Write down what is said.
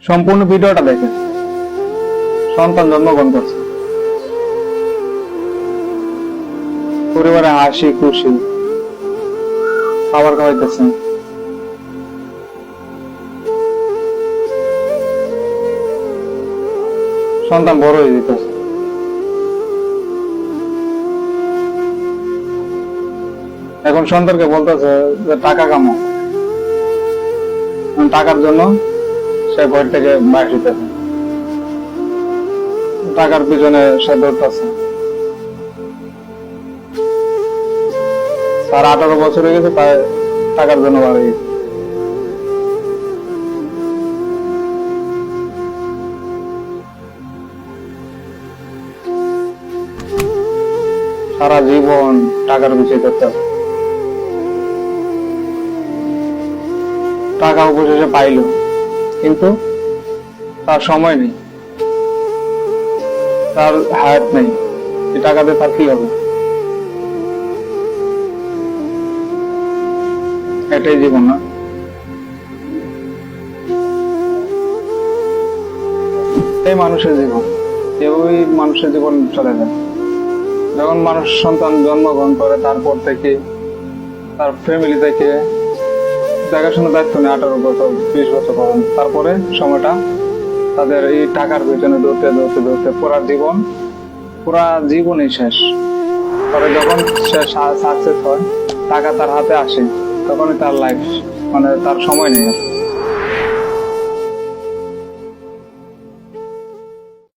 সম্পূর্ণ ভিডিওটা দেখে সন্তান জন্মগ্রহণ করছে, পরিবারে হাসি খুশি, খাবার খাওয়াইতেছে, সন্তান বড় হয়ে যেতেছে। এখন সন্তানকে বলতেছে যে টাকা কামাও, টাকার জন্য সে ঘর থেকে বাইরে হইতেছে, টাকার পিছনে সে দৌড়তেছে। তার 18 বছর হয়ে গেছে, তাই টাকার জন্য বার হয়ে গেছে। সারা জীবন টাকার পিছিয়ে করতে হবে, টাকা অবশেষে পাইল, কিন্তু তার সময় নেই, তার হায়াত নেই। এই টাকাতে তার কি হবে? এটাই জীবন না? এই মানুষের জীবন, এভাবেই মানুষের জীবন চলে যায়। যখন মানুষ সন্তান জন্মগ্রহণ করে, তারপর থেকে তার ফ্যামিলি থেকে দেখাশোনার দায়িত্ব নেই 18 বছর 20 বছর পর্যন্ত। তারপরে সময়টা তাদের এই টাকার পেছনে দৌড়তে দৌড়তে দৌড়তে পুরা জীবনই শেষ। পরে যখন সে সাকসেস হয়, টাকা তার হাতে আসে, তখনই তার লাইফ, মানে তার সময় নেই।